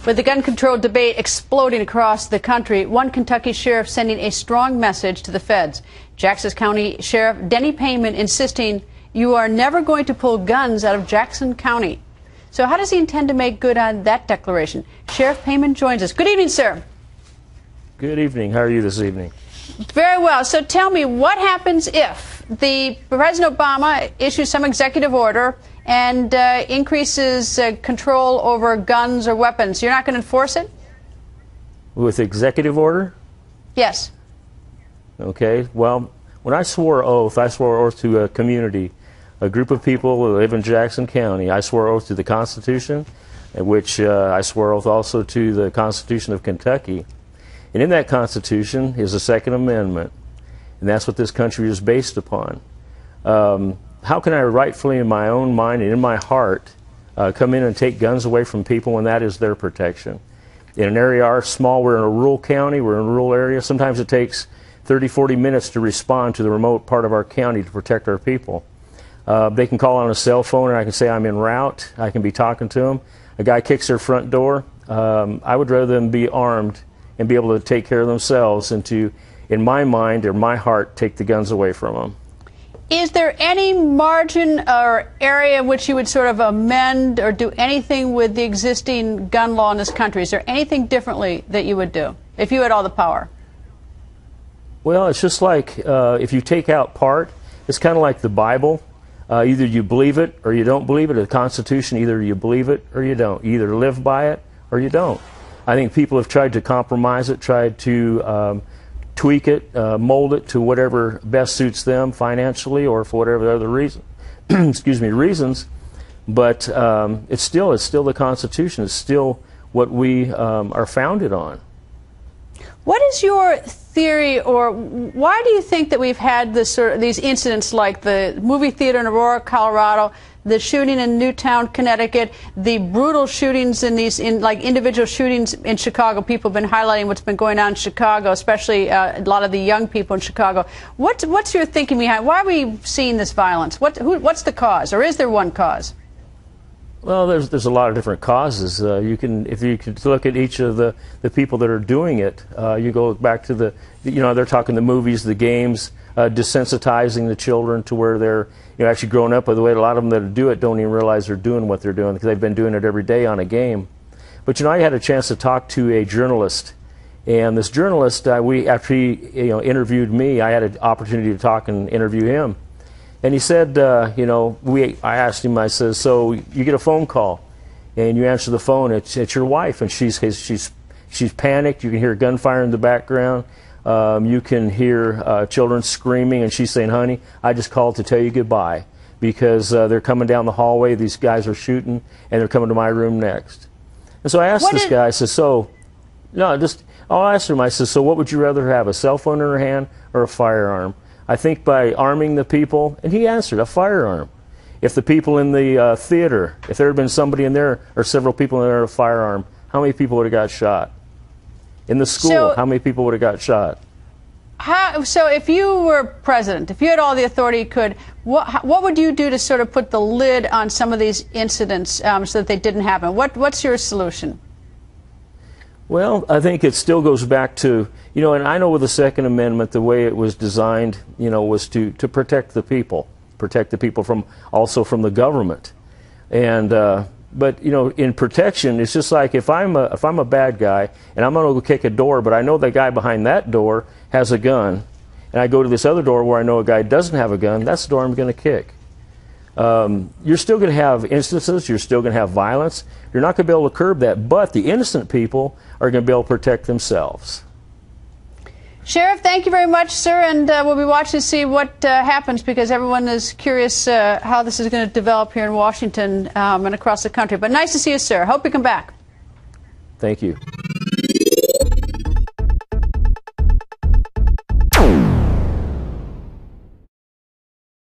With the gun control debate exploding across the country, one Kentucky sheriff sending a strong message to the feds. Jackson County Sheriff Denny Payman insisting you are never going to pull guns out of Jackson County. So how does he intend to make good on that declaration? Sheriff Payman joins us. Good evening, sir. Good evening. How are you this evening? Very well. So tell me, what happens if President Obama issues some executive order and increases control over guns or weapons? You're not going to enforce it? With executive order? Yes. Okay. Well, when I swore oath to a community, a group of people who live in Jackson County. I swore oath to the Constitution, which I swore oath also to the Constitution of Kentucky. And in that Constitution is the Second Amendment, and that's what this country is based upon. How can I rightfully, in my own mind and in my heart, come in and take guns away from people when that is their protection? In an area our small, we're in a rural county, we're in a rural area. Sometimes it takes 30, 40 minutes to respond to the remote part of our county to protect our people. They can call on a cell phone, and I can say I'm en route. I can be talking to them. A guy kicks their front door. I would rather them be armed and be able to take care of themselves and to, in my mind or my heart, take the guns away from them. Is there any margin or area in which you would sort of amend or do anything with the existing gun law in this country? Is there anything differently that you would do if you had all the power? Well, it's just like if you take out part, it's kind of like the Bible. Either you believe it or you don't believe it. The Constitution, either you believe it or you don't. You either live by it or you don't. I think people have tried to compromise it, tried to tweak it, mold it to whatever best suits them financially or for whatever other reason, reasons. But it's still the Constitution. It's still what we are founded on. What is your theory, or why do you think that we've had these incidents like the movie theater in Aurora, Colorado, the shooting in Newtown, Connecticut, the brutal shootings like individual shootings in Chicago? People have been highlighting what's been going on in Chicago, especially a lot of the young people in Chicago. What's your thinking behind? Why are we seeing this violence? What's the cause, or is there one cause? Well, there's a lot of different causes. If you could look at each of the people that are doing it, you go back to they're talking the movies, the games, desensitizing the children to where they're actually growing up with the way a lot of them that do it don't even realize they're doing what they're doing because they've been doing it every day on a game. But I had a chance to talk to a journalist, and this journalist, after he interviewed me, I had an opportunity to talk and interview him. And he said, I asked him, I said, so you get a phone call, and you answer the phone, it's your wife, and she's panicked. You can hear gunfire in the background. You can hear children screaming, and she's saying, honey, I just called to tell you goodbye because they're coming down the hallway. These guys are shooting, and they're coming to my room next. And so I asked this guy, I said, I'll ask him, I said, so what would you rather have, a cell phone in her hand or a firearm? I think by arming the people, and he answered, a firearm. If the people in the theater, if there had been somebody in there or several people in there with a firearm, how many people would have got shot? In the school, how many people would have got shot? So if you were president, if you had all the authority you could, what would you do to sort of put the lid on some of these incidents so that they didn't happen? What's your solution? Well, I think it still goes back to, and I know with the Second Amendment, the way it was designed, was to protect the people also from the government. And, but, in protection, it's just like if I'm a bad guy and I'm going to go kick a door, but I know the guy behind that door has a gun, and I go to this other door where I know a guy doesn't have a gun, that's the door I'm going to kick. You're still going to have instances, you're still going to have violence. You're not going to be able to curb that, but the innocent people are going to be able to protect themselves. Sheriff, thank you very much, sir, and we'll be watching to see what happens because everyone is curious how this is going to develop here in Washington and across the country. But nice to see you, sir. Hope you come back. Thank you.